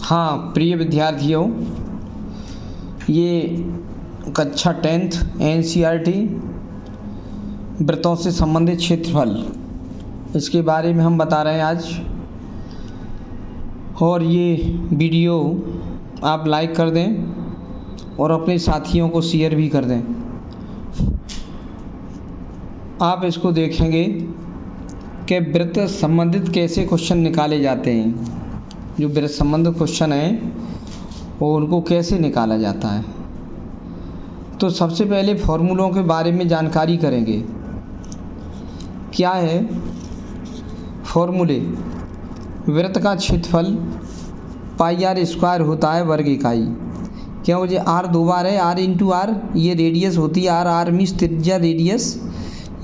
हाँ प्रिय विद्यार्थियों, ये कक्षा 10th NCERT वृत्तों से संबंधित क्षेत्रफल, इसके बारे में हम बता रहे हैं आज। और ये वीडियो आप लाइक कर दें और अपने साथियों को शेयर भी कर दें। आप इसको देखेंगे कि वृत्त संबंधित कैसे क्वेश्चन निकाले जाते हैं। जो वृत्त संबंधित क्वेश्चन हैं वो उनको कैसे निकाला जाता है। तो सबसे पहले फॉर्मूलों के बारे में जानकारी करेंगे। क्या है फॉर्मूले? वृत्त का क्षेत्रफल पाई आर स्क्वायर होता है वर्ग इकाई। क्यों? जो आर दो बार है, आर इंटू आर, ये रेडियस होती है आर, आर मीन्स त्रिज्या रेडियस,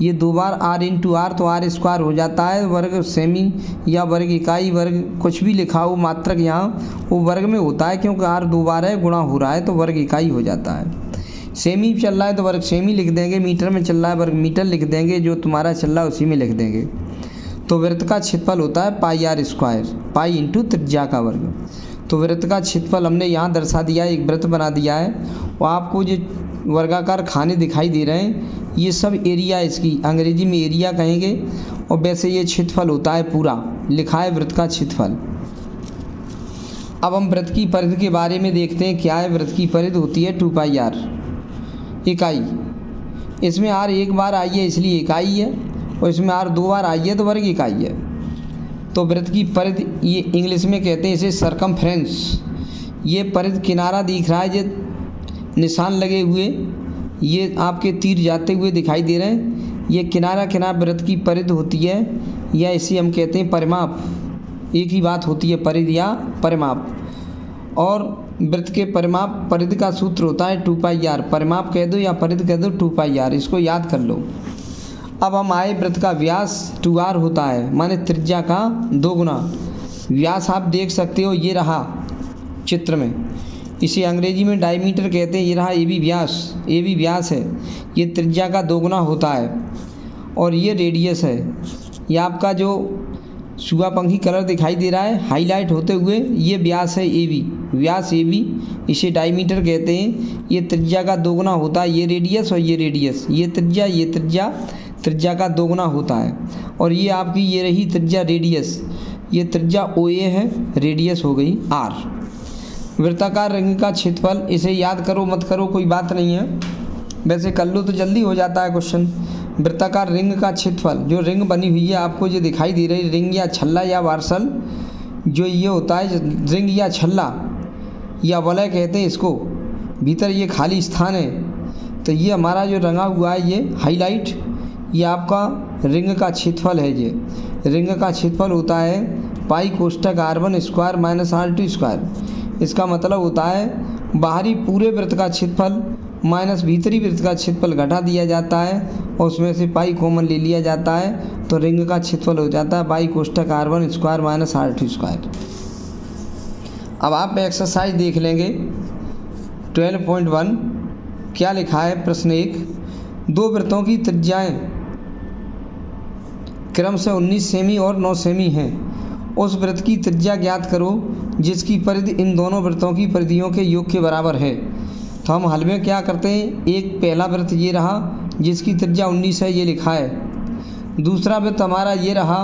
ये दो बार आर इंटू आर तो आर स्क्वायर हो जाता है। वर्ग सेमी या वर्ग इकाई, वर्ग कुछ भी लिखा हो मात्रक यहाँ वो वर्ग में होता है, क्योंकि आर दो बार है, गुणा हो रहा है तो वर्ग इकाई हो जाता है। सेमी चल रहा है तो वर्ग सेमी लिख देंगे, मीटर में चल रहा है वर्ग मीटर लिख देंगे, जो तुम्हारा चल रहा है उसी में लिख देंगे। तो वृत्त का क्षेत्रफल होता है पाई आर स्क्वायर, पाई इंटू त्रिज्या का वर्ग। तो वृत्त का क्षेत्रफल हमने यहाँ दर्शा दिया है, एक वृत्त बना दिया है। और आपको जो वर्गाकार खाने दिखाई दे रहे हैं ये सब एरिया, इसकी अंग्रेजी में एरिया कहेंगे। और वैसे ये क्षेत्रफल होता है पूरा, लिखा है वृत्त का क्षेत्रफल। अब हम वृत्त की परिधि के बारे में देखते हैं। क्या है? वृत्त की परिधि होती है 2 पाई आर इकाई। इसमें आर एक बार आई है इसलिए इकाई है, और इसमें आर दो बार आई है तो वर्ग इकाई है। तो वृत्त की परिधि, ये इंग्लिश में कहते हैं इसे सरकमफ्रेंस। ये परिधि किनारा दिख रहा है, ये निशान लगे हुए, ये आपके तीर जाते हुए दिखाई दे रहे हैं, ये किनारा किनारा वृत्त की परिधि होती है, या इसे हम कहते हैं परिमाप। एक ही बात होती है, परिधि या परिमाप। और वृत्त के परिमाप, परिधि का सूत्र होता है 2 पाई आर। परिमाप कह दो या परिधि कह दो, 2 पाई आर, इसको याद कर लो। अब हम आए, वृत्त का व्यास 2r होता है, माने त्रिज्या का 2 गुना। व्यास आप देख सकते हो, ये रहा चित्र में, इसे अंग्रेजी में डायमीटर कहते हैं। ये रहा ए बी व्यास, ए बी व्यास है, ये त्रिज्या का 2 गुना होता है। और ये रेडियस है, ये आपका जो सुगापंखी कलर दिखाई दे रहा है हाईलाइट होते हुए, ये व्यास है ए बी, व्यास ए बी, इसे डायमीटर कहते हैं। ये त्रिज्या का 2 गुना होता है, ये रेडियस और ये रेडियस, ये त्रिज्या ये त्रिज्या, त्रिज्या का 2 गुना होता है। और ये आपकी ये रही त्रिज्या रेडियस, ये त्रिज्या ओ ए है, रेडियस हो गई आर। वृत्ताकार रिंग का क्षेत्रफल, इसे याद करो मत करो कोई बात नहीं है, वैसे कर लो तो जल्दी हो जाता है क्वेश्चन। वृत्ताकार रिंग का क्षेत्रफल, जो रिंग बनी हुई है आपको जो दिखाई दे रही, रिंग या छल्ला या वार्सल, जो ये होता है रिंग या छल्ला या वलय कहते हैं इसको, भीतर ये खाली स्थान है, तो ये हमारा जो रंगा हुआ है ये हाईलाइट, ये आपका रिंग का क्षेत्रफल है। ये रिंग का क्षेत्रफल होता है पाई कोष्ठक R1 square minus R2 square. इसका मतलब होता है बाहरी पूरे वृत्त का क्षेत्रफल माइनस भीतरी वृत्त का क्षेत्रफल घटा दिया जाता है, और उसमें से पाई कॉमन ले लिया जाता है, तो रिंग का क्षेत्रफल हो जाता है पाई कोष्ठक R1 square minus R2 square. अब आप एक्सरसाइज देख लेंगे 12.1। क्या लिखा है? प्रश्न 1, दो वृत्तों की त्रिज्याएं क्रम से 19 सेमी और 9 सेमी हैं। उस वृत्त की त्रिज्या ज्ञात करो जिसकी परिधि इन दोनों वृत्तों की परिधियों के योग के बराबर है। तो हम हल में क्या करते हैं, एक पहला वृत्त ये रहा जिसकी त्रिज्या 19 है, ये लिखा है। दूसरा वृत्त हमारा ये रहा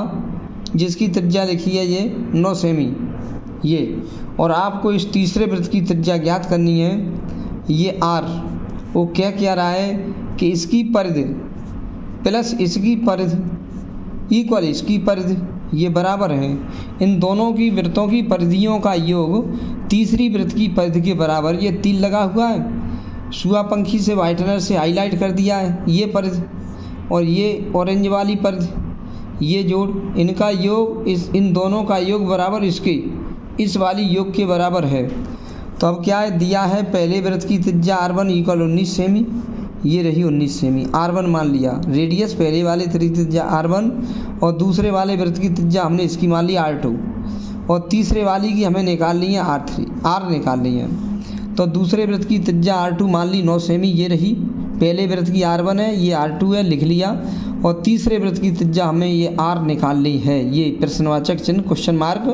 जिसकी त्रिज्या लिखी है ये 9 सेमी, ये। और आपको इस तीसरे वृत्त की त्रिज्या ज्ञात करनी है, ये आर। वो क्या कह रहा है कि इसकी परिधि प्लस इसकी परिधि इक्वल इसकी परिधि, ये बराबर है। इन दोनों की वृत्तों की परिधियों का योग तीसरी वृत्त की परिधि के बराबर। ये तीर लगा हुआ है, सुगापंखी से व्हाइटनर से हाईलाइट कर दिया है, ये परिधि और ये ऑरेंज वाली परिधि, ये जोड़, इनका योग इन दोनों का योग बराबर इसके इस वाली योग के बराबर है। तो अब क्या है दिया है, पहले वृत्त की त्रिज्या R1 इक्वल 19 सेमी, ये रही 19 सेमी, R1 मान लिया। रेडियस पहले वाले त्रिज्या R1 और दूसरे वाले वृत्त की त्रिज्या हमने इसकी मान ली R2, और तीसरे वाली की हमें निकालनी है R3, R निकालनी है। तो दूसरे वृत्त की त्रिज्या R2 मान ली 9 सेमी, ये रही। पहले वृत्त की R1 है, ये R2 है, लिख लिया। और तीसरे वृत्त की त्रिज्या हमें ये R निकालनी है। ये प्रश्नवाचक चिन्ह क्वेश्चन मार्क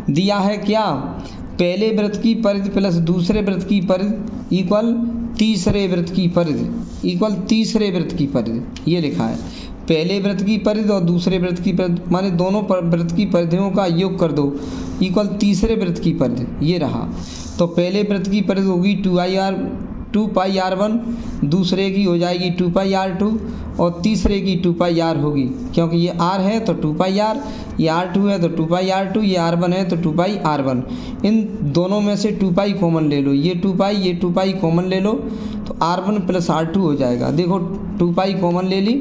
दिया है क्या, पहले वृत्त की परिधि प्लस दूसरे वृत्त की परिधि इक्वल तीसरे वृत्त की परिधि इक्वल तीसरे वृत्त की परिधि, ये लिखा है। पहले वृत्त की परिधि और दूसरे वृत्त की परिधि माने दोनों वृत्त की परिधियों का योग कर दो इक्वल तीसरे वृत्त की परिधि, ये रहा। तो पहले वृत्त की परिधि होगी 2πr1, दूसरे की हो जाएगी 2πr2 और तीसरे की 2πr होगी, क्योंकि ये r है तो 2πr, ये r2 है तो 2πr2, ये r1 है तो 2πr1। इन दोनों में से 2π कॉमन ले लो, ये 2π कॉमन ले लो तो r1 प्लस r2 हो जाएगा। देखो 2π कॉमन ले ली,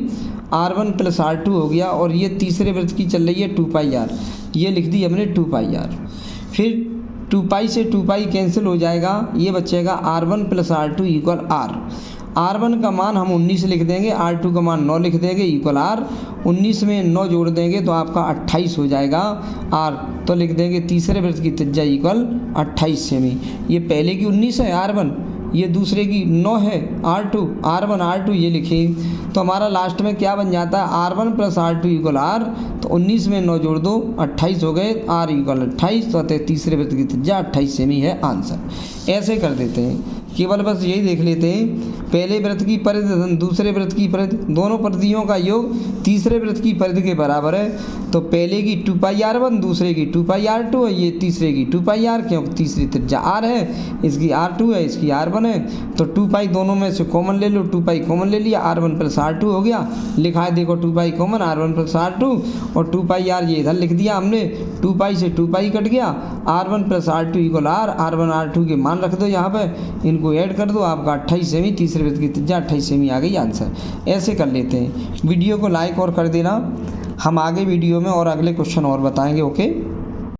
r1 प्लस r2 हो गया और ये तीसरे वृत्त की चल रही है 2πr, ये लिख दी हमने 2πr। फिर 2π से 2π कैंसिल हो जाएगा, ये बचेगा r1 plus r2 equal r। r1 का मान हम 19 लिख देंगे, r2 का मान 9 लिख देंगे इक्वल r। 19 में 9 जोड़ देंगे तो आपका 28 हो जाएगा r। तो लिख देंगे तीसरे वृत्त की त्रिज्या इक्वल 28 सेमी। ये पहले की 19 है r1, ये दूसरे की 9 है r1 ये लिखें तो हमारा लास्ट में क्या बन जाता है r1 plus r2 equal r। तो 19 में 9 जोड़ दो 28 हो गए, r इक्वल 28, तो अतः तीसरे वृत्त की त्रिज्या 28 सेमी है आंसर। ऐसे कर देते हैं, केवल बस यही देख लेते हैं पहले वृत्त की परिधि दूसरे वृत्त की परिधि, दोनों परिधियों का योग तीसरे वृत्त की परिधि के बराबर है। तो पहले की 2πr1, दूसरे की 2πr2 है, ये तीसरे की 2πr, क्योंकि तीसरी त्रिज्या r है, इसकी r2 है, इसकी r1 है। तो 2π दोनों में से कॉमन ले लो, 2π कॉमन ले लिया, r1 प्लस r2 हो गया, लिखा है देखो 2π कॉमन r1 प्लस r2 और 2πr ये इधर लिख दिया हमने, 2π से 2π कट गया, r1 plus r2 equal r। r1 r2 के मान रख दो यहाँ पे, इनको ऐड कर दो, आपका 28 सेमी तीसरे वृत्त की त्रिज्या 28 सेमी आ गई आंसर। ऐसे कर लेते हैं। वीडियो को लाइक और कर देना, हम आगे वीडियो में और अगले क्वेश्चन और बताएंगे। ओके।